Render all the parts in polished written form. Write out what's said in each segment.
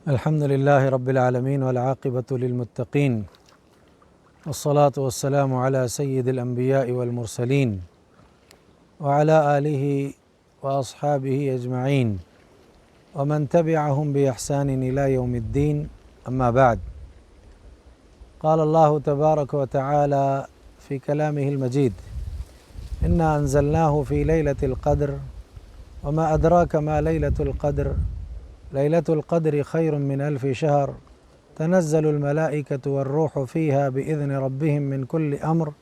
الحمد لله رب العالمين والعاقبة للمتقين والصلاة والسلام على سيد الأنبياء والمرسلين وعلى آله وأصحابه أجمعين ومن تبعهم بإحسان إلى يوم الدين. أما بعد، قال الله تبارك وتعالى في كلامه المجيد: إنا أنزلناه في ليلة القدر وما أدراك ما ليلة القدر ليلة القدر خير من 1000 شهر تنزل الملائكة والروح فيها بإذن ربهم من كل أمر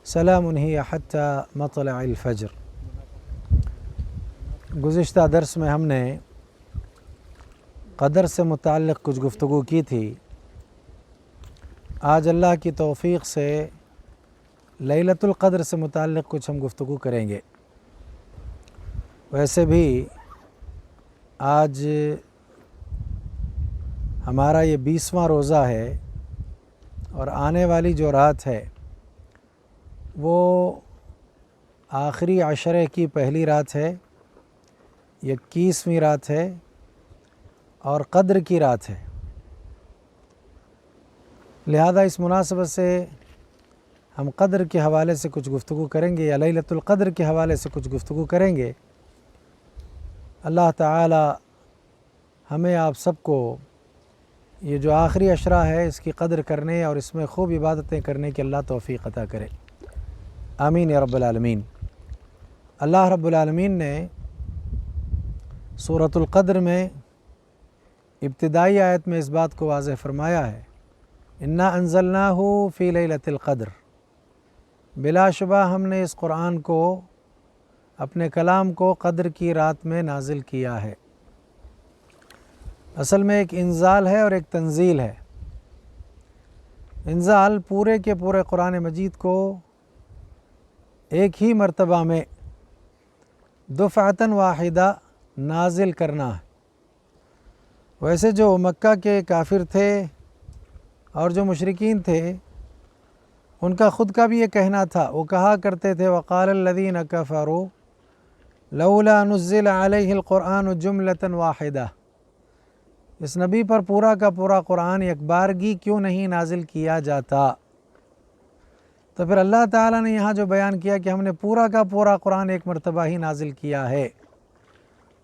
سلام هي حتى مطلع الفجر. گزشتہ درس میں ہم نے قدر سے متعلق کچھ گفتگو کی تھی. آج اللہ کی توفیق سے لیلۃ القدر سے متعلق کچھ ہم گفتگو کریں گے. ویسے بھی آج ہمارا یہ 20واں روزہ ہے اور آنے والی جو رات ہے وہ آخری عشرے کی پہلی رات ہے، 21ویں رات ہے اور قدر کی رات ہے. لہذا اس مناسبت سے ہم قدر کے حوالے سے کچھ گفتگو کریں گے یا لیلۃ القدر کے حوالے سے کچھ گفتگو کریں گے. اللہ تعالی ہمیں آپ سب کو یہ جو آخری عشرہ ہے اس کی قدر کرنے اور اس میں خوب عبادتیں کرنے کی اللہ توفیق عطا کرے. آمین یا رب العالمین. اللہ رب العالمین نے سورۃ القدر میں ابتدائی آیت میں اس بات کو واضح فرمایا ہے: انا انزلناہ فی لیلۃ القدر. بلا شبہ ہم نے اس قرآن کو، اپنے کلام کو قدر کی رات میں نازل کیا ہے. اصل میں ایک انزال ہے اور ایک تنزیل ہے. انزال پورے کے پورے قرآن مجید کو ایک ہی مرتبہ میں دفعتاً واحدہ نازل کرنا ہے. ویسے جو مکہ کے کافر تھے اور جو مشرکین تھے ان کا خود کا بھی یہ کہنا تھا. وہ کہا کرتے تھے: وقال الذین کفروا لولا نزل علیہ القرآن جملة واحدہ. اس نبی پر پورا کا پورا قرآن ایک بارگی کیوں نہیں نازل کیا جاتا؟ تو پھر اللہ تعالیٰ نے یہاں جو بیان کیا کہ ہم نے پورا کا پورا قرآن ایک مرتبہ ہی نازل کیا ہے.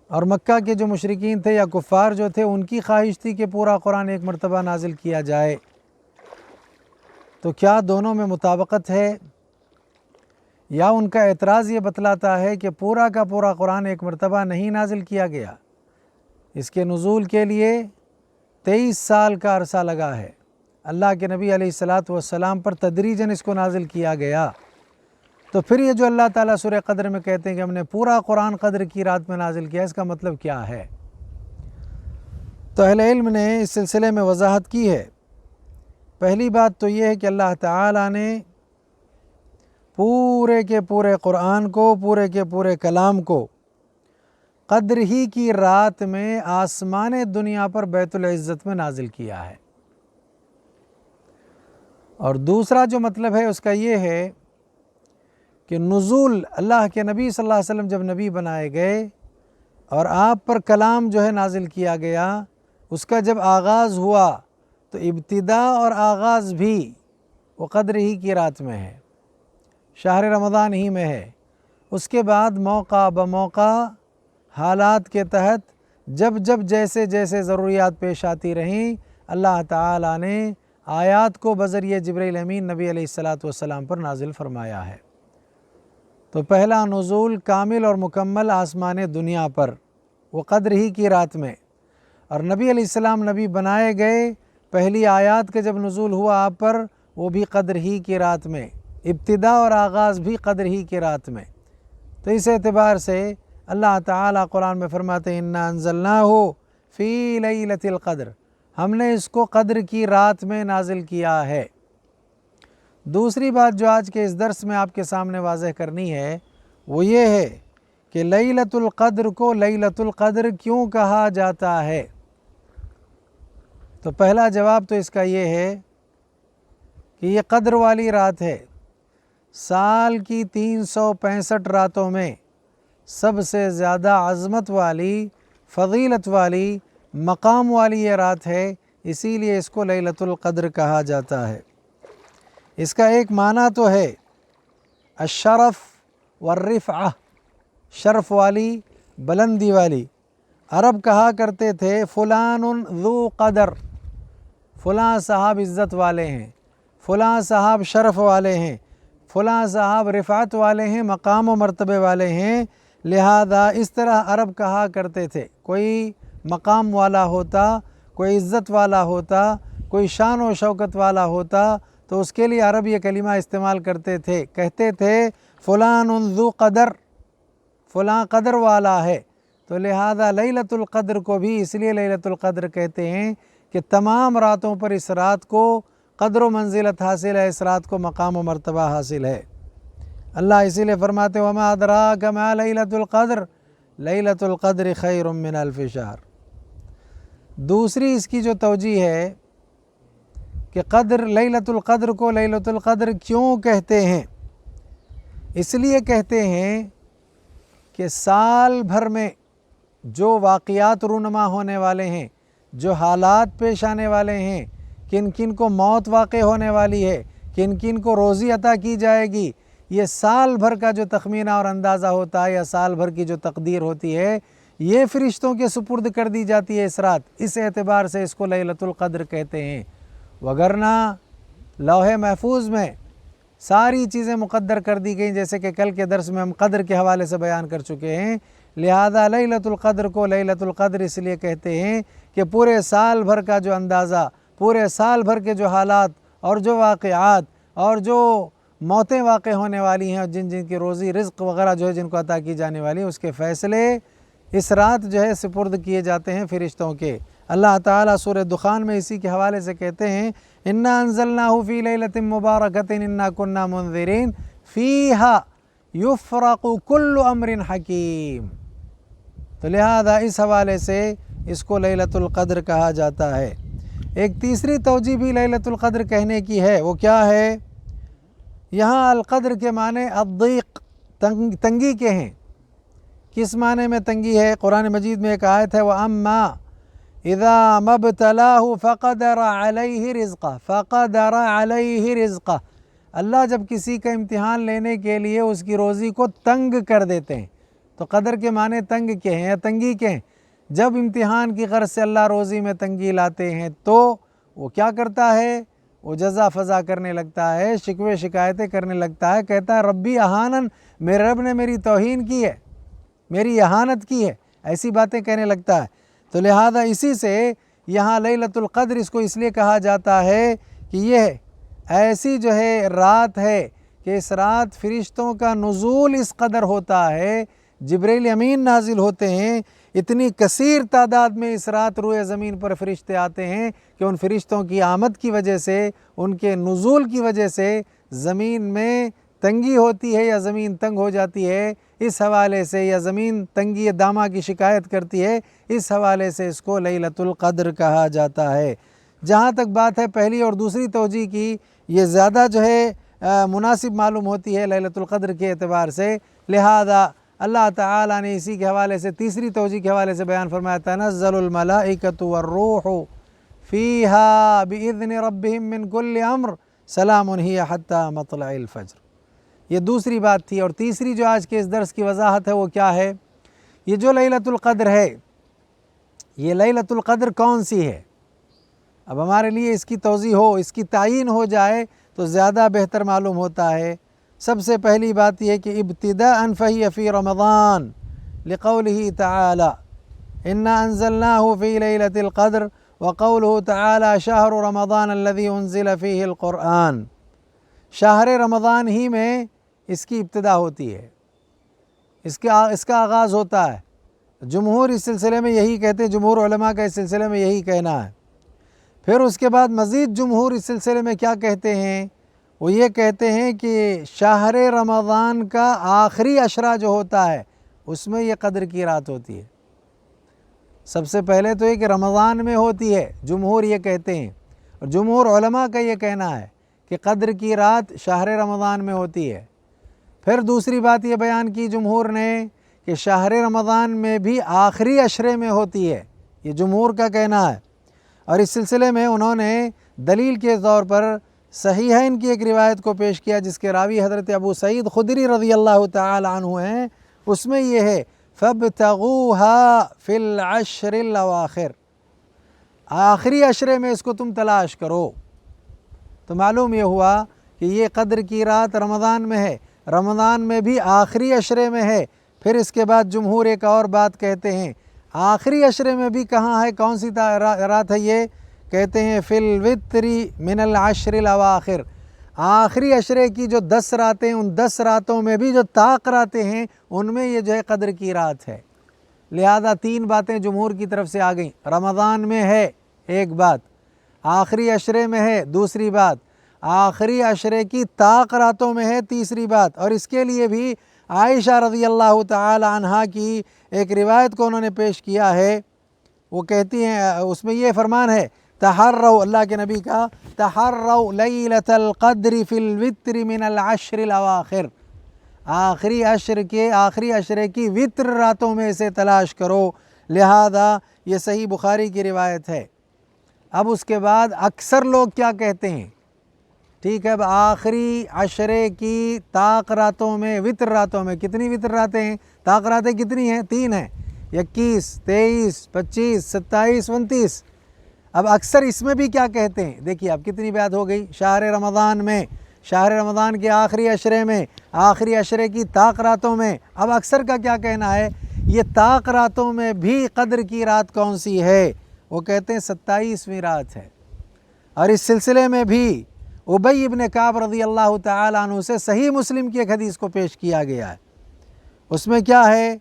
اور مکہ کے جو مشرکین تھے یا کفار جو تھے ان کی خواہش تھی کہ پورا قرآن ایک مرتبہ نازل کیا جائے. تو کیا دونوں میں مطابقت ہے؟ یا ان کا اعتراض یہ بتلاتا ہے کہ پورا کا پورا قرآن ایک مرتبہ نہیں نازل کیا گیا، اس کے نزول کے لیے 23 سال کا عرصہ لگا ہے. اللہ کے نبی علیہ السلام پر تدریجاً اس کو نازل کیا گیا. تو پھر یہ جو اللہ تعالیٰ سورہ قدر میں کہتے ہیں کہ ہم نے پورا قرآن قدر کی رات میں نازل کیا، اس کا مطلب کیا ہے؟ تو اہل علم نے اس سلسلے میں وضاحت کی ہے. پہلی بات تو یہ ہے کہ اللہ تعالیٰ نے پورے کے پورے قرآن کو، پورے کے پورے کلام کو قدر ہی کی رات میں آسمان دنیا پر بیت العزت میں نازل کیا ہے. اور دوسرا جو مطلب ہے اس کا یہ ہے کہ نزول اللہ کے نبی صلی اللہ علیہ وسلم جب نبی بنائے گئے اور آپ پر کلام جو ہے نازل کیا گیا، اس کا جب آغاز ہوا تو ابتدا اور آغاز بھی وہ قدر ہی کی رات میں ہے، شہر رمضان ہی میں ہے. اس کے بعد موقع بموقع حالات کے تحت جب جب جیسے جیسے ضروریات پیش آتی رہیں، اللہ تعالیٰ نے آیات کو بذریعہ جبرائیل امین نبی علیہ السلام پر نازل فرمایا ہے. تو پہلا نزول کامل اور مکمل آسمان دنیا پر وہ قدر ہی کی رات میں، اور نبی علیہ السلام نبی بنائے گئے، پہلی آیات کا جب نزول ہوا آپ پر وہ بھی قدر ہی کی رات میں، ابتدا اور آغاز بھی قدر ہی کی رات میں. تو اس اعتبار سے اللہ تعالیٰ قرآن میں فرماتے ہیں: انا انزلناہ فی لیلۃ القدر. ہم نے اس کو قدر کی رات میں نازل کیا ہے. دوسری بات جو آج کے اس درس میں آپ کے سامنے واضح کرنی ہے وہ یہ ہے کہ لیلۃ القدر کو لیلۃ القدر کیوں کہا جاتا ہے؟ تو پہلا جواب تو اس کا یہ ہے کہ یہ قدر والی رات ہے. سال کی 365 راتوں میں سب سے زیادہ عظمت والی، فضیلت والی مقام والی یہ رات ہے، اسی لیے اس کو لیلۃ القدر کہا جاتا ہے۔ اس کا ایک معنی تو ہے الشرف والرفعہ، شرف والی، بلندی والی۔ عرب کہا کرتے تھے فلان ذو قدر، فلاں صاحب عزت والے ہیں، فلاں صاحب شرف والے ہیں، فلاں صاحب رفعت والے ہیں، مقام و مرتبے والے ہیں۔ لہذا اس طرح عرب کہا کرتے تھے، کوئی مقام والا ہوتا، کوئی عزت والا ہوتا، کوئی شان و شوکت والا ہوتا تو اس کے لیے عرب یہ کلمہ استعمال کرتے تھے، کہتے تھے فلان ذو قدر، فلاں قدر والا ہے۔ تو لہذا لیلۃ القدر کو بھی اس لیے لیلۃ القدر کہتے ہیں کہ تمام راتوں پر اس رات کو قدر و منزلت حاصل ہے، اس رات کو مقام و مرتبہ حاصل ہے۔ اللہ اسی لیے فرماتے وما ادراک ما لیلۃ القدر لیلۃ القدر خیر من الف شہر۔ دوسری اس کی جو توجیہ ہے کہ قدر لیلۃ القدر کو لیلۃ القدر کیوں کہتے ہیں، اس لیے کہتے ہیں کہ سال بھر میں جو واقعات رونما ہونے والے ہیں، جو حالات پیش آنے والے ہیں، کن کن کو موت واقع ہونے والی ہے، کن کن کو روزی عطا کی جائے گی، یہ سال بھر کا جو تخمینہ اور اندازہ ہوتا ہے یا سال بھر کی جو تقدیر ہوتی ہے، یہ فرشتوں کے سپرد کر دی جاتی ہے اس رات۔ اس اعتبار سے اس کو لیلۃ القدر کہتے ہیں۔ وگرنہ لوح محفوظ میں ساری چیزیں مقدر کر دی گئیں، جیسے کہ کل کے درس میں ہم قدر کے حوالے سے بیان کر چکے ہیں۔ لہذا لیلۃ القدر کو لیلۃ القدر اس لیے کہتے ہیں کہ پورے سال بھر کا جو اندازہ، پورے سال بھر کے جو حالات اور جو واقعات اور جو موتیں واقع ہونے والی ہیں اور جن جن کی روزی رزق وغیرہ جو ہے جن کو عطا کی جانے والی ہے، اس کے فیصلے اس رات جو ہے سپرد کیے جاتے ہیں فرشتوں کے۔ اللہ تعالیٰ سورہ دخان میں اسی کے حوالے سے کہتے ہیں انا انزلناہ فی لیلۃ مبارکۃ انا کنا منذرین فیہا یفرق کل امر حکیم۔ تو لہذا اس حوالے سے اس کو لیلۃ القدر کہا جاتا ہے۔ ایک تیسری توجیہ بھی لیلۃ القدر کہنے کی ہے، وہ کیا ہے؟ یہاں القدر کے معنی الضیق، تنگی کے ہیں۔ کس معنی میں تنگی ہے؟ قرآن مجید میں ایک آیت ہے وَأَمَّا إِذَا مَبْتَلَاهُ فَقَدَرَ عَلَيْهِ رِزْقَهُ فَقَدَرَ عَلَيْهِ رِزْقَهُ۔ اللہ جب کسی کا امتحان لینے کے لیے اس کی روزی کو تنگ کر دیتے ہیں، تو قدر کے معنی تنگ کے ہیں یا تنگی کے ہیں۔ جب امتحان کی غرض سے اللہ روزی میں تنگی لاتے ہیں تو وہ کیا کرتا ہے؟ وہ جزا فضا کرنے لگتا ہے، شکوے شکایتیں کرنے لگتا ہے، کہتا ہے ربی اہانن، میرے رب نے میری توہین کی ہے، میری اہانت کی ہے، ایسی باتیں کہنے لگتا ہے۔ تو لہذا اسی سے یہاں لیلۃ القدر اس کو اس لیے کہا جاتا ہے کہ یہ ایسی جو ہے رات ہے کہ اس رات فرشتوں کا نزول اس قدر ہوتا ہے، جبریل امین نازل ہوتے ہیں، اتنی کثیر تعداد میں اس رات روئے زمین پر فرشتے آتے ہیں کہ ان فرشتوں کی آمد کی وجہ سے، ان کے نزول کی وجہ سے زمین میں تنگی ہوتی ہے یا زمین تنگ ہو جاتی ہے۔ اس حوالے سے یا زمین تنگی دامہ کی شکایت کرتی ہے، اس حوالے سے اس کو لیلۃ القدر کہا جاتا ہے۔ جہاں تک بات ہے پہلی اور دوسری توجیہ کی، یہ زیادہ جو ہے مناسب معلوم ہوتی ہے لیلۃ القدر کے اعتبار سے۔ لہذا اللہ تعالیٰ نے اسی کے حوالے سے تیسری توجیہ کے حوالے سے بیان فرمایا تنزل الملائکۃ والروح فیہا بإذن ربہم من کل امر سلام ہی حتی مطلع الفجر۔ یہ دوسری بات تھی۔ اور تیسری جو آج کے اس درس کی وضاحت ہے وہ کیا ہے؟ یہ جو لیلۃ القدر ہے، یہ لیلۃ القدر کون سی ہے؟ اب ہمارے لیے اس کی توضیح ہو، اس کی تعیین ہو جائے تو زیادہ بہتر معلوم ہوتا ہے۔ سب سے پہلی بات یہ کہ ابتداءً فہی فی رمضان لقولہ تعالی انا انزلناہ فی لیلۃ القدر وقولہ تعالی شہر رمضان الذی انزل فیہ القرآن۔ شہر رمضان ہی میں اس کی ابتدا ہوتی ہے، اس کا آغاز ہوتا ہے۔ جمہور اس سلسلے میں یہی کہتے ہیں، جمہور علماء کا اس سلسلے میں یہی کہنا ہے۔ پھر اس کے بعد مزید جمہور اس سلسلے میں کیا کہتے ہیں؟ وہ یہ کہتے ہیں کہ شہر رمضان کا آخری عشرہ جو ہوتا ہے اس میں یہ قدر کی رات ہوتی ہے۔ سب سے پہلے تو یہ کہ رمضان میں ہوتی ہے، جمہور یہ کہتے ہیں، اور جمہور علماء کا یہ کہنا ہے کہ قدر کی رات شہر رمضان میں ہوتی ہے۔ پھر دوسری بات یہ بیان کی جمہور نے کہ شہر رمضان میں بھی آخری عشرے میں ہوتی ہے، یہ جمہور کا کہنا ہے۔ اور اس سلسلے میں انہوں نے دلیل کے طور پر صحیحین کی ایک روایت کو پیش کیا جس کے راوی حضرت ابو سعید خدری رضی اللہ تعالی عنہ ہیں۔ اس میں یہ ہے فَابْتَغُوهَا فِي الْعَشْرِ الْأَوَاخِرِ، آخری عشرے میں اس کو تم تلاش کرو۔ تو معلوم یہ ہوا کہ یہ قدر کی رات رمضان میں ہے، رمضان میں بھی آخری عشرے میں ہے۔ پھر اس کے بعد جمہور ایک اور بات کہتے ہیں، آخری عشرے میں بھی کہاں ہے، کون سی رات ہے یہ؟ کہتے ہیں فی الوتر من العشر الاواخر، آخری عشرے کی جو 10 راتیں، ان 10 راتوں میں بھی جو طاق راتیں ہیں ان میں یہ جو ہے قدر کی رات ہے۔ لہذا 3 باتیں جمہور کی طرف سے آ گئیں، رمضان میں ہے ایک بات، آخری عشرے میں ہے دوسری بات، آخری عشرے کی طاق راتوں میں ہے تیسری بات۔ اور اس کے لیے بھی عائشہ رضی اللہ تعالی عنہا کی ایک روایت کو انہوں نے پیش کیا ہے، وہ کہتی ہیں، اس میں یہ فرمان ہے تحروا، اللہ کے نبی کا تحروا لیلۃ القدر فی الوتر من العشر الاواخر، آخری عشرے کی وتر راتوں میں اسے تلاش کرو۔ لہذا یہ صحیح بخاری کی روایت ہے۔ اب اس کے بعد اکثر لوگ کیا کہتے ہیں، ٹھیک ہے، اب آخری عشرے کی طاق راتوں میں، وتر راتوں میں کتنی وتر راتیں ہیں، طاق راتیں کتنی ہیں؟ 3 ہیں، 21، 23، 25، 27، 29۔ اب اکثر اس میں بھی کیا کہتے ہیں، دیکھیے اب کتنی بات ہو گئی، شہر رمضان میں، شہر رمضان کے آخری عشرے میں، آخری عشرے کی طاق راتوں میں۔ اب اکثر کا کیا کہنا ہے، یہ طاق راتوں میں بھی قدر کی رات کون سی ہے؟ وہ کہتے ہیں 27ویں رات ہے۔ اور اس سلسلے میں بھی ابی ابن کعب رضی اللہ تعالی عنہ سے صحیح مسلم کی ایک حدیث کو پیش کیا گیا ہے۔ اس میں کیا ہے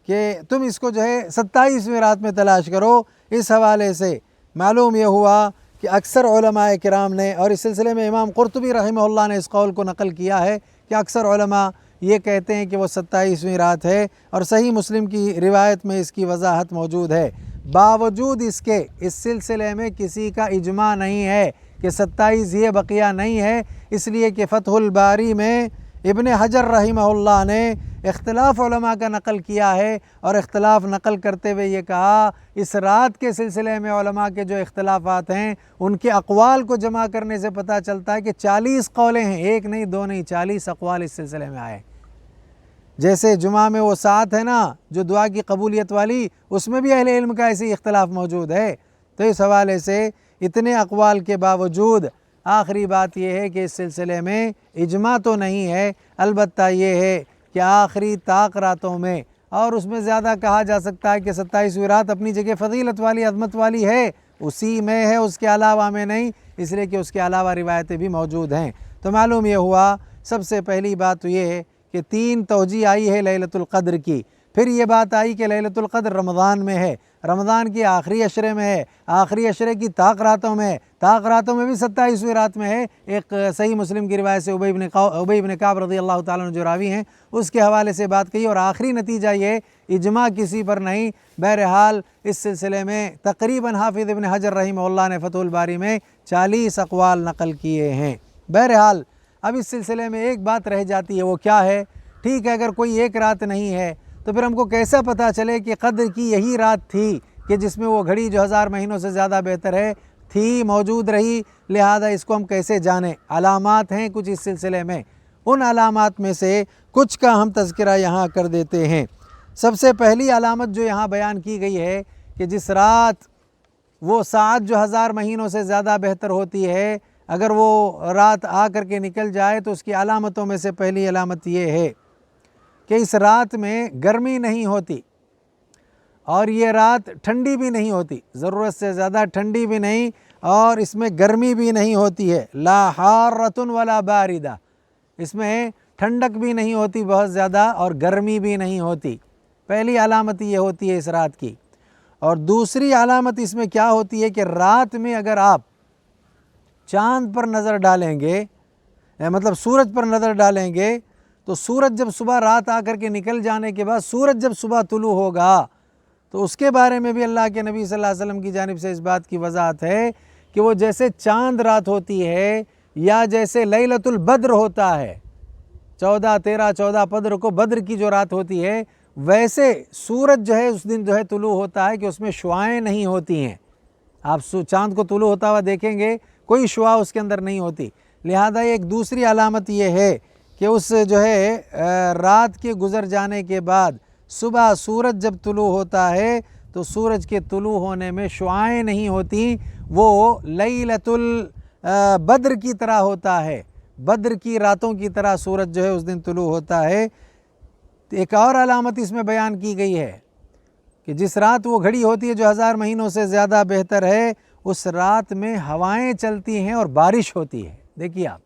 کہ تم اس کو جو ہے 27ویں رات میں تلاش کرو۔ اس حوالے سے معلوم یہ ہوا کہ اکثر علماء کرام نے، اور اس سلسلے میں امام قرطبی رحمہ اللہ نے اس قول کو نقل کیا ہے کہ اکثر علماء یہ کہتے ہیں کہ وہ 27ویں رات ہے، اور صحیح مسلم کی روایت میں اس کی وضاحت موجود ہے۔ باوجود اس کے اس سلسلے میں کسی کا اجماع نہیں ہے کہ 27 یہ بقیہ نہیں ہے، اس لیے کہ فتح الباری میں ابن حجر رحمہ اللہ نے اختلاف علماء کا نقل کیا ہے، اور اختلاف نقل کرتے ہوئے یہ کہا اس رات کے سلسلے میں علماء کے جو اختلافات ہیں ان کے اقوال کو جمع کرنے سے پتہ چلتا ہے کہ 40 قولیں ہیں، 1 نہیں 2 نہیں، 40 اقوال اس سلسلے میں آئے۔ جیسے جمعہ میں وہ ساتھ ہے نا جو دعا کی قبولیت والی، اس میں بھی اہل علم کا ایسی اختلاف موجود ہے۔ تو اس حوالے سے اتنے اقوال کے باوجود آخری بات یہ ہے کہ اس سلسلے میں اجماع تو نہیں ہے، البتہ یہ ہے کہ آخری طاق راتوں میں، اور اس میں زیادہ کہا جا سکتا ہے کہ 27ویں رات اپنی جگہ فضیلت والی، عظمت والی ہے، اسی میں ہے، اس کے علاوہ میں نہیں، اس لیے کہ اس کے علاوہ روایتیں بھی موجود ہیں۔ تو معلوم یہ ہوا سب سے پہلی بات تو یہ ہے کہ 3 توجیہ آئی ہے لیلۃ القدر کی۔ پھر یہ بات آئی کہ لیلۃ القدر رمضان میں ہے، رمضان کی آخری عشرے میں ہے، آخری عشرے کی طاق راتوں میں، طاق راتوں میں بھی 27ویں رات میں ہے۔ ایک صحیح مسلم کی روایت سے ابی ابن کعب رضی اللہ تعالیٰ عنہ جو راوی ہیں اس کے حوالے سے بات کہی، اور آخری نتیجہ یہ اجماع کسی پر نہیں۔ بہرحال اس سلسلے میں تقریباً حافظ ابن حجر رحمہ اللہ نے فتح الباری میں 40 اقوال نقل کیے ہیں۔ بہرحال اب اس سلسلے میں ایک بات رہ جاتی ہے، وہ کیا ہے؟ ٹھیک ہے، اگر کوئی ایک رات نہیں ہے تو پھر ہم کو کیسا پتہ چلے کہ قدر کی یہی رات تھی کہ جس میں وہ گھڑی جو 1000 مہینوں سے زیادہ بہتر ہے تھی، موجود رہی؟ لہذا اس کو ہم کیسے جانیں؟ علامات ہیں کچھ اس سلسلے میں، ان علامات میں سے کچھ کا ہم تذکرہ یہاں کر دیتے ہیں۔ سب سے پہلی علامت جو یہاں بیان کی گئی ہے کہ جس رات وہ ساعت جو 1000 مہینوں سے زیادہ بہتر ہوتی ہے، اگر وہ رات آ کر کے نکل جائے تو اس کی علامتوں میں سے پہلی علامت یہ ہے کہ اس رات میں گرمی نہیں ہوتی، اور یہ رات ٹھنڈی بھی نہیں ہوتی، ضرورت سے زیادہ ٹھنڈی بھی نہیں، اور اس میں گرمی بھی نہیں ہوتی ہے، لا حارۃ ولا باردہ، اس میں ٹھنڈک بھی نہیں ہوتی بہت زیادہ اور گرمی بھی نہیں ہوتی۔ پہلی علامت یہ ہوتی ہے اس رات کی۔ اور دوسری علامت اس میں کیا ہوتی ہے کہ رات میں اگر آپ چاند پر نظر ڈالیں گے، مطلب سورج پر نظر ڈالیں گے، تو سورج جب صبح رات آ کر کے نکل جانے کے بعد سورج جب صبح طلوع ہوگا تو اس کے بارے میں بھی اللہ کے نبی صلی اللہ علیہ وسلم کی جانب سے اس بات کی وضاحت ہے کہ وہ جیسے چاند رات ہوتی ہے یا جیسے لیلۃ البدر ہوتا ہے، 14، 13، 14 بدر کو بدر کی جو رات ہوتی ہے ویسے سورج جو ہے اس دن جو ہے طلوع ہوتا ہے کہ اس میں شعاعیں نہیں ہوتی ہیں۔ آپ چاند کو طلوع ہوتا ہوا دیکھیں گے، کوئی شعاع اس کے اندر نہیں ہوتی۔ لہذا ایک دوسری علامت یہ ہے کہ اس جو ہے رات کے گزر جانے کے بعد صبح سورج جب طلوع ہوتا ہے تو سورج کے طلوع ہونے میں شعاعیں نہیں ہوتی، وہ لیلۃ البدر کی طرح ہوتا ہے، بدر کی راتوں کی طرح سورج جو ہے اس دن طلوع ہوتا ہے۔ ایک اور علامت اس میں بیان کی گئی ہے کہ جس رات وہ گھڑی ہوتی ہے جو 1000 مہینوں سے زیادہ بہتر ہے، اس رات میں ہوائیں چلتی ہیں اور بارش ہوتی ہے۔ دیکھیے آپ،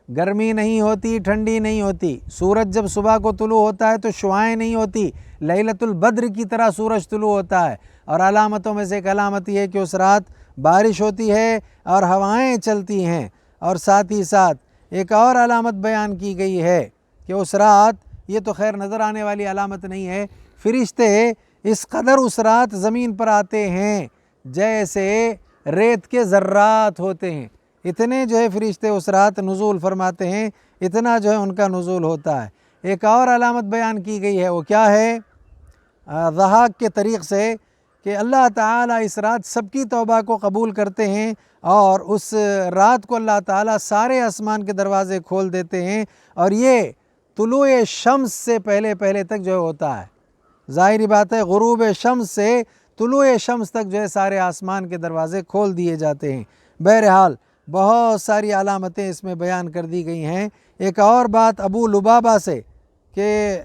گرمی نہیں ہوتی، ٹھنڈی نہیں ہوتی۔ سورج جب صبح کو طلوع ہوتا ہے تو شعاعیں نہیں ہوتی، لیلۃ البدر کی طرح سورج طلوع ہوتا ہے۔ اور علامتوں میں سے ایک علامت یہ ہے کہ اس رات بارش ہوتی ہے اور ہوائیں چلتی ہیں۔ اور ساتھ ہی ساتھ ایک اور علامت بیان کی گئی ہے کہ اس رات، یہ تو خیر نظر آنے والی علامت نہیں ہے، فرشتے اس قدر اس رات زمین پر آتے ہیں جیسے ریت کے ذرات ہوتے ہیں، اتنے جو ہے فرشتے اس رات نزول فرماتے ہیں، اتنا جو ہے ان کا نزول ہوتا ہے۔ ایک اور علامت بیان کی گئی ہے، وہ کیا ہے؟ ضحاک کے طریق سے کہ اللہ تعالیٰ اس رات سب کی توبہ کو قبول کرتے ہیں، اور اس رات کو اللہ تعالیٰ سارے آسمان کے دروازے کھول دیتے ہیں، اور یہ طلوع شمس سے پہلے تک جو ہوتا ہے۔ ظاہری بات ہے غروب شمس سے طلوع شمس تک جو ہے سارے آسمان کے دروازے کھول دیے جاتے ہیں۔ بہرحال بہت ساری علامتیں اس میں بیان کر دی گئی ہیں۔ ایک اور بات ابو لبابہ سے کہ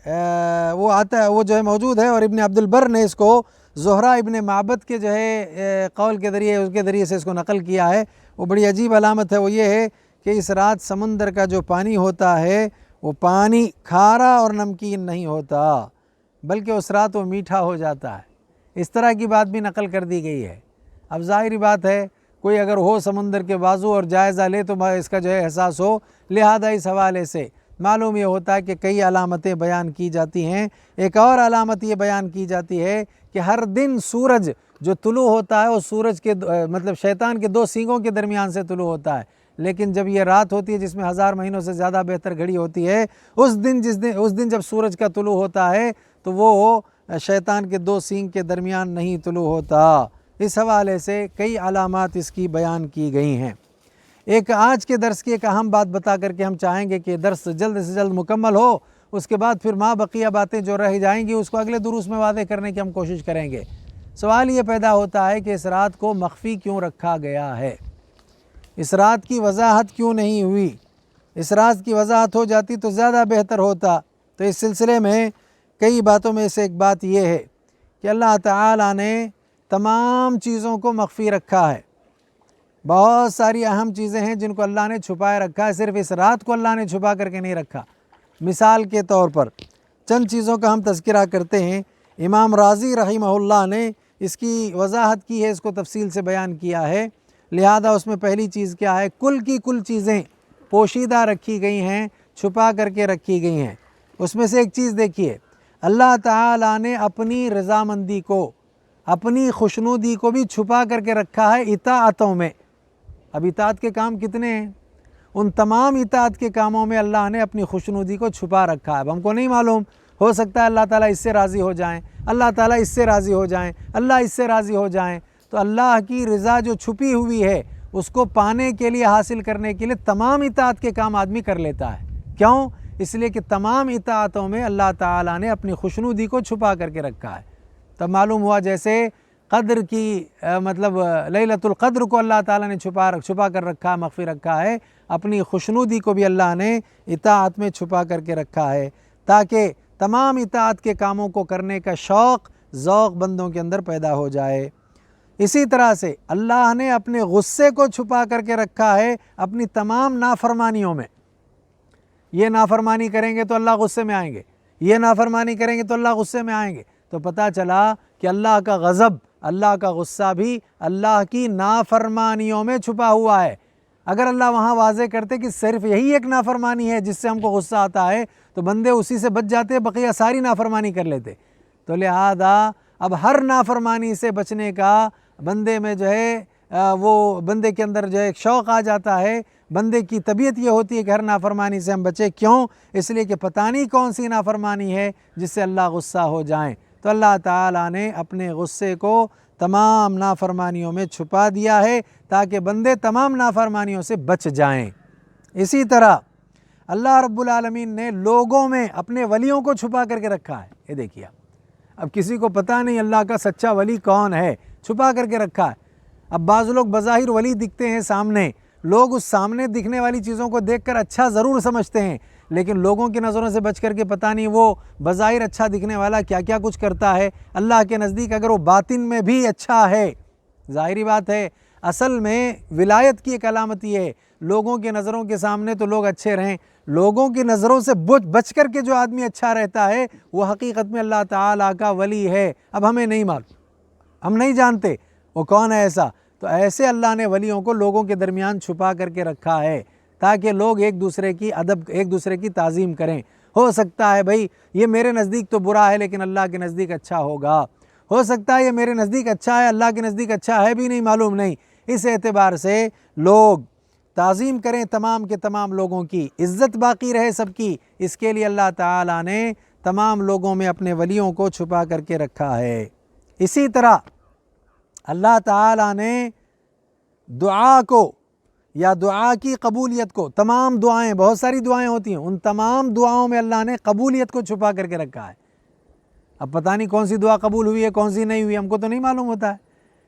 وہ آتا ہے، وہ جو ہے موجود ہے، اور ابن عبد البر نے اس کو زہرہ ابن معبد کے جو ہے قول کے ذریعے، اس کے ذریعے سے اس کو نقل کیا ہے۔ وہ بڑی عجیب علامت ہے، وہ یہ ہے کہ اس رات سمندر کا جو پانی ہوتا ہے وہ پانی کھارا اور نمکین نہیں ہوتا، بلکہ اس رات وہ میٹھا ہو جاتا ہے۔ اس طرح کی بات بھی نقل کر دی گئی ہے۔ اب ظاہری بات ہے کوئی اگر ہو سمندر کے بازو اور جائزہ لے تو اس کا جو ہے احساس ہو، لہذا اس حوالے سے معلوم یہ ہوتا ہے کہ کئی علامتیں بیان کی جاتی ہیں۔ ایک اور علامت یہ بیان کی جاتی ہے کہ ہر دن سورج جو طلوع ہوتا ہے وہ سورج کے مطلب شیطان کے 2 سینگوں کے درمیان سے طلوع ہوتا ہے، لیکن جب یہ رات ہوتی ہے جس میں 1000 مہینوں سے زیادہ بہتر گھڑی ہوتی ہے، اس دن جب سورج کا طلوع ہوتا ہے تو وہ شیطان کے 2 سینگ کے درمیان نہیں طلوع ہوتا۔ اس حوالے سے کئی علامات اس کی بیان کی گئی ہیں۔ ایک آج کے درس کی ایک اہم بات بتا کر کے ہم چاہیں گے کہ درس جلد سے جلد مکمل ہو، اس کے بعد پھر بقیہ باتیں جو رہ جائیں گی اس کو اگلے دروس میں واضح کرنے کی ہم کوشش کریں گے۔ سوال یہ پیدا ہوتا ہے کہ اس رات کو مخفی کیوں رکھا گیا ہے؟ اس رات کی وضاحت کیوں نہیں ہوئی؟ اس رات کی وضاحت ہو جاتی تو زیادہ بہتر ہوتا۔ تو اس سلسلے میں کئی باتوں میں سے ایک بات یہ ہے کہ اللہ تعالیٰ نے تمام چیزوں کو مخفی رکھا ہے۔ بہت ساری اہم چیزیں ہیں جن کو اللہ نے چھپائے رکھا ہے، صرف اس رات کو اللہ نے چھپا کر کے نہیں رکھا۔ مثال کے طور پر چند چیزوں کا ہم تذکرہ کرتے ہیں۔ امام رازی رحمہ اللہ نے اس کی وضاحت کی ہے، اس کو تفصیل سے بیان کیا ہے۔ لہذا اس میں پہلی چیز کیا ہے؟ کل کی کل چیزیں پوشیدہ رکھی گئی ہیں، چھپا کر کے رکھی گئی ہیں۔ اس میں سے ایک چیز دیکھیے، اللہ تعالیٰ نے اپنی رضامندی کو، اپنی خوشنودی کو بھی چھپا کر کے رکھا ہے اطاعتوں میں۔ اب اطاعت کے کام کتنے ہیں؟ ان تمام اطاعت کے کاموں میں اللہ نے اپنی خوشنودی کو چھپا رکھا ہے۔ اب ہم کو نہیں معلوم، ہو سکتا ہے اللہ تعالیٰ اس سے راضی ہو جائیں، اللہ تعالیٰ اس سے راضی ہو جائیں، اللہ اس سے راضی ہو جائیں۔ تو اللہ کی رضا جو چھپی ہوئی ہے اس کو پانے کے لیے، حاصل کرنے کے لیے تمام اطاعت کے کام آدمی کر لیتا ہے۔ کیوں؟ اس لیے کہ تمام اطاعتوں میں اللہ تعالیٰ نے اپنی خوشنودی کو چھپا کر کے رکھا ہے۔ تب معلوم ہوا جیسے قدر کی مطلب لیلۃ القدر کو اللہ تعالیٰ نے چھپا کر رکھا ہے، مخفی رکھا ہے، اپنی خوشنودی کو بھی اللہ نے اطاعت میں چھپا کر کے رکھا ہے، تاکہ تمام اطاعت کے کاموں کو کرنے کا شوق، ذوق بندوں کے اندر پیدا ہو جائے۔ اسی طرح سے اللہ نے اپنے غصے کو چھپا کر کے رکھا ہے اپنی تمام نافرمانیوں میں۔ یہ نافرمانی کریں گے تو اللہ غصے میں آئیں گے، یہ نافرمانی کریں گے تو اللہ غصے میں آئیں گے۔ تو پتہ چلا کہ اللہ کا غضب، اللہ کا غصہ بھی اللہ کی نافرمانیوں میں چھپا ہوا ہے۔ اگر اللہ وہاں واضح کرتے کہ صرف یہی ایک نافرمانی ہے جس سے ہم کو غصہ آتا ہے تو بندے اسی سے بچ جاتے، بقیہ ساری نافرمانی کر لیتے۔ تو لہذا اب ہر نافرمانی سے بچنے کا بندے میں جو ہے وہ بندے کے اندر جو ہے ایک شوق آ جاتا ہے، بندے کی طبیعت یہ ہوتی ہے کہ ہر نافرمانی سے ہم بچیں. کیوں؟ اس لیے کہ پتہ نہیں کون سی نافرمانی ہے جس سے اللہ غصہ ہو جائیں. تو اللہ تعالیٰ نے اپنے غصے کو تمام نافرمانیوں میں چھپا دیا ہے تاکہ بندے تمام نافرمانیوں سے بچ جائیں. اسی طرح اللہ رب العالمین نے لوگوں میں اپنے ولیوں کو چھپا کر کے رکھا ہے. یہ دیکھیے اب کسی کو پتہ نہیں اللہ کا سچا ولی کون ہے، چھپا کر کے رکھا ہے. اب بعض لوگ بظاہر ولی دکھتے ہیں سامنے، لوگ اس سامنے دکھنے والی چیزوں کو دیکھ کر اچھا ضرور سمجھتے ہیں، لیکن لوگوں کی نظروں سے بچ کر کے پتہ نہیں وہ بظاہر اچھا دکھنے والا کیا کیا کچھ کرتا ہے. اللہ کے نزدیک اگر وہ باطن میں بھی اچھا ہے، ظاہری بات ہے اصل میں ولایت کی ایک علامت یہ ہے لوگوں کی نظروں کے سامنے تو لوگ اچھے رہیں، لوگوں کی نظروں سے بچ کر کے جو آدمی اچھا رہتا ہے وہ حقیقت میں اللہ تعالیٰ کا ولی ہے. اب ہمیں نہیں معلوم، ہم نہیں جانتے وہ کون ہے ایسا. تو ایسے اللہ نے ولیوں کو لوگوں کے درمیان چھپا کر کے رکھا ہے تاکہ لوگ ایک دوسرے کی ادب، ایک دوسرے کی تعظیم کریں. ہو سکتا ہے بھائی یہ میرے نزدیک تو برا ہے لیکن اللہ کے نزدیک اچھا ہوگا، ہو سکتا ہے یہ میرے نزدیک اچھا ہے اللہ کے نزدیک اچھا ہے بھی نہیں، معلوم نہیں. اس اعتبار سے لوگ تعظیم کریں تمام کے تمام لوگوں کی، عزت باقی رہے سب کی. اس کے لیے اللہ تعالیٰ نے تمام لوگوں میں اپنے ولیوں کو چھپا کر کے رکھا ہے. اسی طرح اللہ تعالیٰ نے دعا کو یا دعا کی قبولیت کو، تمام دعائیں، بہت ساری دعائیں ہوتی ہیں، ان تمام دعاؤں میں اللہ نے قبولیت کو چھپا کر کے رکھا ہے. اب پتہ نہیں کون سی دعا قبول ہوئی ہے کون سی نہیں ہوئی، ہم کو تو نہیں معلوم ہوتا ہے،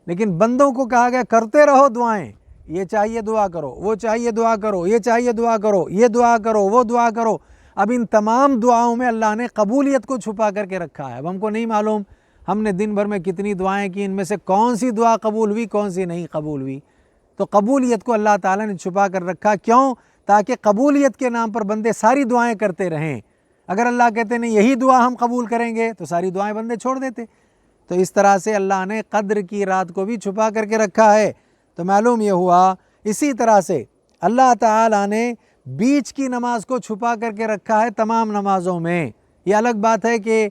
لیکن بندوں کو کہا گیا کرتے رہو دعائیں. یہ چاہیے دعا کرو، وہ چاہیے دعا کرو، یہ چاہیے دعا کرو، یہ دعا کرو، وہ دعا کرو. اب ان تمام دعاؤں میں اللہ نے قبولیت کو چھپا کر کے رکھا ہے. اب ہم کو نہیں معلوم ہم نے دن بھر میں کتنی دعائیں کی، ان میں سے کون سی دعا قبول ہوئی کون سی نہیں قبول ہوئی. تو قبولیت کو اللہ تعالیٰ نے چھپا کر رکھا. کیوں؟ تاکہ قبولیت کے نام پر بندے ساری دعائیں کرتے رہیں. اگر اللہ کہتے نہیں یہی دعا ہم قبول کریں گے تو ساری دعائیں بندے چھوڑ دیتے. تو اس طرح سے اللہ نے قدر کی رات کو بھی چھپا کر کے رکھا ہے. تو معلوم یہ ہوا اسی طرح سے اللہ تعالیٰ نے بیچ کی نماز کو چھپا کر کے رکھا ہے تمام نمازوں میں. یہ الگ بات ہے کہ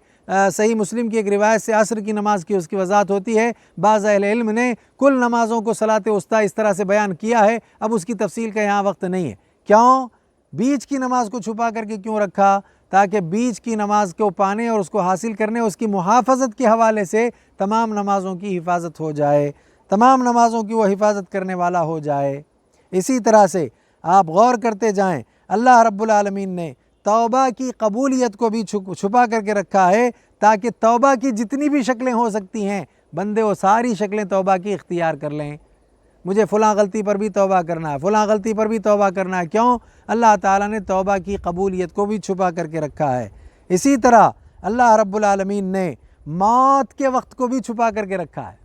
صحیح مسلم کی ایک روایت سے عصر کی نماز کی اس کی وضاحت ہوتی ہے. بعض اہل علم نے کل نمازوں کو صلاۃ وسطیٰ اس طرح سے بیان کیا ہے. اب اس کی تفصیل کا یہاں وقت نہیں ہے. کیوں بیچ کی نماز کو چھپا کر کے کیوں رکھا؟ تاکہ بیچ کی نماز کو پانے اور اس کو حاصل کرنے، اس کی محافظت کے حوالے سے تمام نمازوں کی حفاظت ہو جائے، تمام نمازوں کی وہ حفاظت کرنے والا ہو جائے. اسی طرح سے آپ غور کرتے جائیں اللہ رب العالمین نے توبہ کی قبولیت کو بھی چھپا کر کے رکھا ہے تاکہ توبہ کی جتنی بھی شکلیں ہو سکتی ہیں بندے وہ ساری شکلیں توبہ کی اختیار کر لیں. مجھے فلاں غلطی پر بھی توبہ کرنا ہے، فلاں غلطی پر بھی توبہ کرنا ہے. کیوں؟ اللہ تعالیٰ نے توبہ کی قبولیت کو بھی چھپا کر کے رکھا ہے. اسی طرح اللہ رب العالمین نے موت کے وقت کو بھی چھپا کر کے رکھا ہے.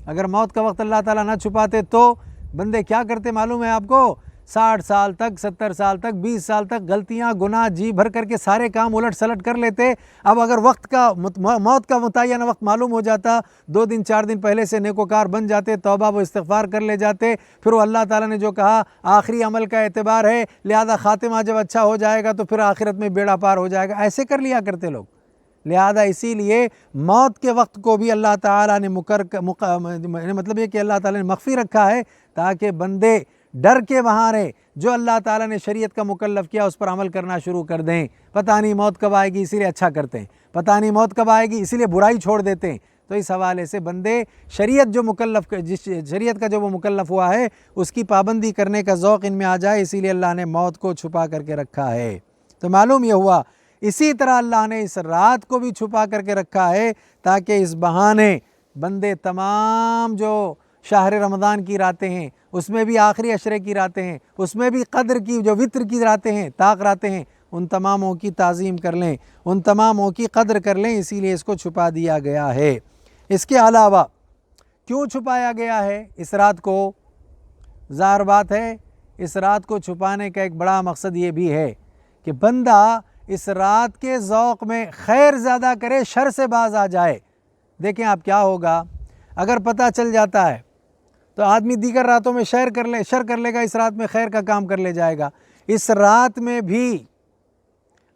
اگر موت کا وقت اللہ تعالیٰ نہ چھپاتے تو بندے کیا کرتے معلوم ہے آپ کو؟ 60 سال تک، 70 سال تک، 20 سال تک غلطیاں گناہ جی بھر کر کے سارے کام الٹ سلٹ کر لیتے. اب اگر وقت کا موت کا متعینہ وقت معلوم ہو جاتا 2 دن 4 دن پہلے سے نیکوکار بن جاتے، توبہ و استغفار کر لے جاتے. پھر وہ اللہ تعالیٰ نے جو کہا آخری عمل کا اعتبار ہے لہذا خاتمہ جب اچھا ہو جائے گا تو پھر آخرت میں بیڑا پار ہو جائے گا، ایسے کر لیا کرتے لوگ. لہذا اسی لیے موت کے وقت کو بھی اللہ تعالیٰ نے مطلب یہ کہ اللہ تعالیٰ نے مخفی رکھا ہے تاکہ بندے ڈر کے بہانے جو اللہ تعالیٰ نے شریعت کا مکلف کیا اس پر عمل کرنا شروع کر دیں. پتہ نہیں موت کب آئے گی اسی لیے اچھا کرتے ہیں، پتہ نہیں موت کب آئے گی اسی لیے برائی چھوڑ دیتے ہیں. تو اس حوالے سے بندے شریعت جس شریعت کا جو وہ مکلف ہوا ہے اس کی پابندی کرنے کا ذوق ان میں آ جائے، اسی لیے اللہ نے موت کو چھپا کر کے رکھا ہے. تو معلوم یہ ہوا اسی طرح اللہ نے اس رات کو بھی چھپا کر کے رکھا ہے تاکہ اس بہانے بندے تمام جو شہر رمضان کی راتیں ہیں، اس میں بھی آخری عشرے کی راتیں ہیں، اس میں بھی قدر کی جو وطر کی راتیں ہیں، طاق راتیں ہیں، ان تماموں کی تعظیم کر لیں، ان تماموں کی قدر کر لیں. اسی لیے اس کو چھپا دیا گیا ہے. اس کے علاوہ کیوں چھپایا گیا ہے اس رات کو؟ ظاہر بات ہے اس رات کو چھپانے کا ایک بڑا مقصد یہ بھی ہے کہ بندہ اس رات کے ذوق میں خیر زیادہ کرے، شر سے باز آ جائے. دیکھیں آپ کیا ہوگا اگر پتہ چل جاتا ہے تو آدمی دیگر راتوں میں شر کر لے گا، اس رات میں خیر کا کام کر لے جائے گا. اس رات میں بھی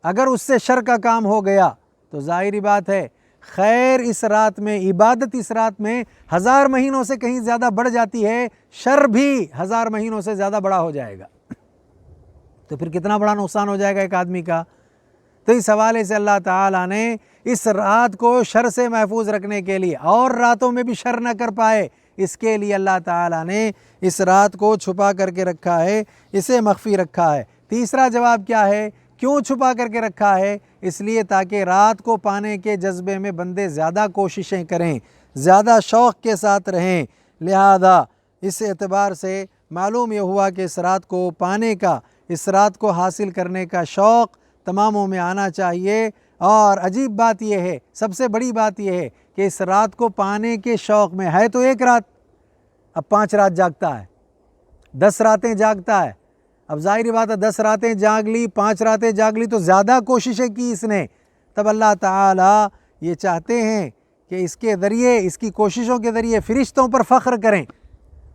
اگر اس سے شر کا کام ہو گیا تو ظاہری بات ہے خیر اس رات میں، عبادت اس رات میں 1000 مہینوں سے کہیں زیادہ بڑھ جاتی ہے، شر بھی 1000 مہینوں سے زیادہ بڑا ہو جائے گا۔ تو پھر کتنا بڑا نقصان ہو جائے گا ایک آدمی کا۔ تو اس حوالے سے اللہ تعالیٰ نے اس رات کو شر سے محفوظ رکھنے کے لیے، اور راتوں میں بھی شر نہ کر پائے، اس کے لیے اللہ تعالیٰ نے اس رات کو چھپا کر کے رکھا ہے، اسے مخفی رکھا ہے۔ تیسرا جواب کیا ہے؟ کیوں چھپا کر کے رکھا ہے؟ اس لیے تاکہ رات کو پانے کے جذبے میں بندے زیادہ کوششیں کریں، زیادہ شوق کے ساتھ رہیں۔ لہذا اس اعتبار سے معلوم یہ ہوا کہ اس رات کو پانے کا، اس رات کو حاصل کرنے کا شوق تماموں میں آنا چاہیے۔ اور عجیب بات یہ ہے، سب سے بڑی بات یہ ہے کہ اس رات کو پانے کے شوق میں ہے تو ایک رات، اب 5 رات جاگتا ہے، 10 راتیں جاگتا ہے۔ اب ظاہری بات ہے 10 راتیں جاگ لی، 5 راتیں جاگ لی تو زیادہ کوششیں کی اس نے۔ تب اللہ تعالیٰ یہ چاہتے ہیں کہ اس کے ذریعے، اس کی کوششوں کے ذریعے فرشتوں پر فخر کریں۔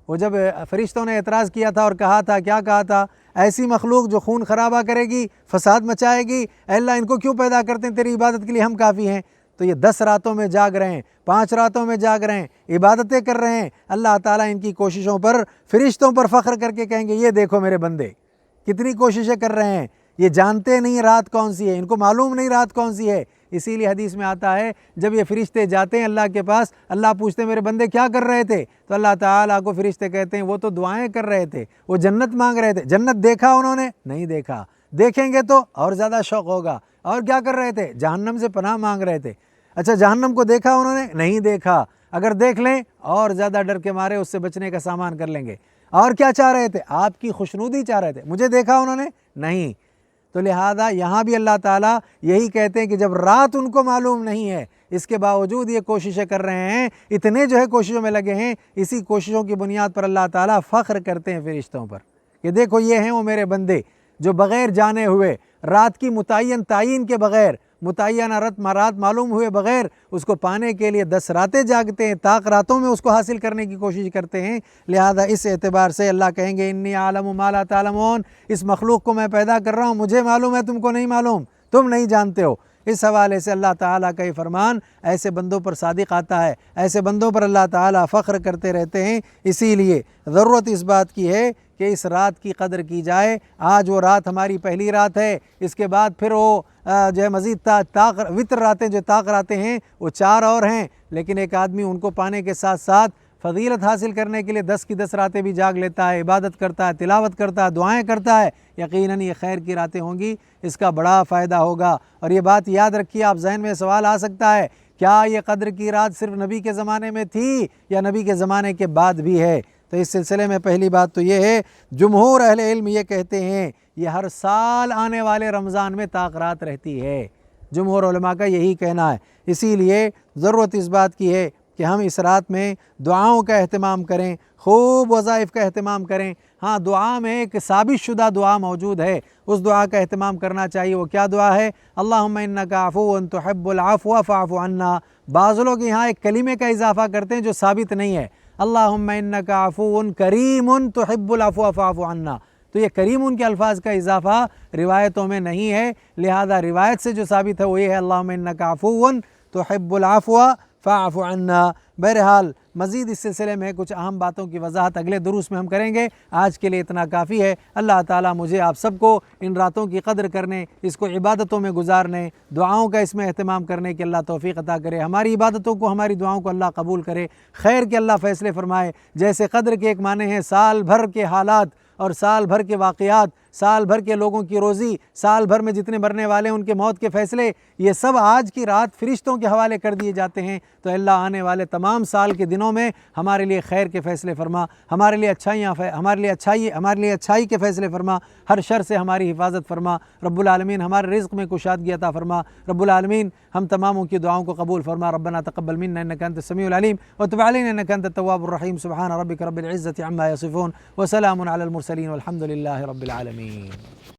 وہ جب فرشتوں نے اعتراض کیا تھا اور کہا تھا، کیا کہا تھا؟ ایسی مخلوق جو خون خرابہ کرے گی، فساد مچائے گی، اے اللہ ان کو کیوں پیدا کرتے ہیں؟ تیری عبادت کے لیے ہم کافی ہیں۔ تو یہ 10 راتوں میں جاگ رہے ہیں، 5 راتوں میں جاگ رہے ہیں، عبادتیں کر رہے ہیں۔ اللہ تعالیٰ ان کی کوششوں پر، فرشتوں پر فخر کر کے کہیں گے یہ دیکھو میرے بندے کتنی کوششیں کر رہے ہیں، یہ جانتے نہیں رات کون سی ہے، ان کو معلوم نہیں رات کون سی ہے۔ اسی لیے حدیث میں آتا ہے جب یہ فرشتے جاتے ہیں اللہ کے پاس، اللہ پوچھتے ہیں میرے بندے کیا کر رہے تھے؟ تو اللہ تعالیٰ کو فرشتے کہتے ہیں وہ تو دعائیں کر رہے تھے، وہ جنت مانگ رہے تھے۔ جنت دیکھا انہوں نے؟ نہیں دیکھا۔ دیکھیں گے تو اور زیادہ شوق ہوگا۔ اور کیا کر رہے تھے؟ جہنم سے پناہ مانگ رہے تھے۔ اچھا جہنم کو دیکھا انہوں نے؟ نہیں دیکھا۔ اگر دیکھ لیں اور زیادہ ڈر کے مارے اس سے بچنے کا سامان کر لیں گے۔ اور کیا چاہ رہے تھے؟ آپ کی خوشنودی چاہ رہے تھے۔ مجھے دیکھا انہوں نے؟ نہیں۔ تو لہذا یہاں بھی اللہ تعالیٰ یہی کہتے ہیں کہ جب رات ان کو معلوم نہیں ہے، اس کے باوجود یہ کوششیں کر رہے ہیں، اتنے جو ہے کوششوں میں لگے ہیں، اسی کوششوں کی بنیاد پر اللہ تعالیٰ فخر کرتے ہیں فرشتوں پر کہ دیکھو یہ ہیں وہ میرے بندے جو بغیر جانے ہوئے، رات کی متعین تعین کے بغیر، متعینہ رات معلوم ہوئے بغیر اس کو پانے کے لیے 10 راتیں جاگتے ہیں، طاق راتوں میں اس کو حاصل کرنے کی کوشش کرتے ہیں۔ لہذا اس اعتبار سے اللہ کہیں گے انی اعلم ما لا تعلمون، اس مخلوق کو میں پیدا کر رہا ہوں، مجھے معلوم ہے تم کو نہیں معلوم، تم نہیں جانتے ہو۔ اس حوالے سے اللہ تعالیٰ کا یہ فرمان ایسے بندوں پر صادق آتا ہے، ایسے بندوں پر اللہ تعالیٰ فخر کرتے رہتے ہیں۔ اسی لیے ضرورت اس بات کی ہے کہ اس رات کی قدر کی جائے۔ آج وہ رات ہماری پہلی رات ہے، اس کے بعد پھر وہ جو ہے مزید وتر راتیں جو طاق راتیں ہیں وہ 4 اور ہیں، لیکن ایک آدمی ان کو پانے کے ساتھ ساتھ فضیلت حاصل کرنے کے لیے 10 کی 10 راتیں بھی جاگ لیتا ہے، عبادت کرتا ہے، تلاوت کرتا ہے، دعائیں کرتا ہے، یقیناً یہ خیر کی راتیں ہوں گی، اس کا بڑا فائدہ ہوگا۔ اور یہ بات یاد رکھیے، آپ ذہن میں سوال آ سکتا ہے کیا یہ قدر کی رات صرف نبی کے زمانے میں تھی یا نبی کے زمانے کے بعد بھی ہے؟ تو اس سلسلے میں پہلی بات تو یہ ہے، جمہور اہل علم یہ کہتے ہیں یہ ہر سال آنے والے رمضان میں طاق رات رہتی ہے، جمہور علماء کا یہی کہنا ہے۔ اسی لیے ضرورت اس بات کی ہے کہ ہم اس رات میں دعاؤں کا اہتمام کریں، خوب وظائف کا اہتمام کریں۔ ہاں دعا میں ایک ثابت شدہ دعا موجود ہے، اس دعا کا اہتمام کرنا چاہیے۔ وہ کیا دعا ہے؟ اللہم انک عفو تحب العفو فاعف عنا۔ بعض لوگ یہاں ایک کلمے کا اضافہ کرتے ہیں جو ثابت نہیں ہے، اللہم انک عفو کریم تحب العفو فاعف عنا۔ تو یہ کریم کے الفاظ کا اضافہ روایتوں میں نہیں ہے، لہذا روایت سے جو ثابت ہے وہ یہ ہے اللہم انک عفو تحب العفو فاعف عنا۔ بہرحال مزید اس سلسلے میں کچھ اہم باتوں کی وضاحت اگلے دروس میں ہم کریں گے، آج کے لیے اتنا کافی ہے۔ اللہ تعالیٰ مجھے آپ سب کو ان راتوں کی قدر کرنے، اس کو عبادتوں میں گزارنے، دعاؤں کا اس میں اہتمام کرنے کی اللہ توفیق عطا کرے، ہماری عبادتوں کو، ہماری دعاؤں کو اللہ قبول کرے، خیر کے اللہ فیصلے فرمائے۔ جیسے قدر کے ایک معنی ہیں سال بھر کے حالات اور سال بھر کے واقعات، سال بھر کے لوگوں کی روزی، سال بھر میں جتنے مرنے والے ہیں ان کے موت کے فیصلے، یہ سب آج کی رات فرشتوں کے حوالے کر دیے جاتے ہیں۔ تو اللہ آنے والے تمام سال کے دنوں میں ہمارے لیے خیر کے فیصلے فرما، ہمارے لیے اچھائی کے فیصلے فرما، ہر شر سے ہماری حفاظت فرما۔ رب العالمین ہمارے رزق میں کشادگی عطا فرما۔ رب العالمین ہم تماموں کی دعاؤں کو قبول فرما۔ ربنا تقبل منا انک انت السمیع العلیم وتب علینا انک انت التواب الرحیم۔ سبحان ربک رب العزة عما یصفون وسلام علی المرسلین والحمد للہ رب العالمین۔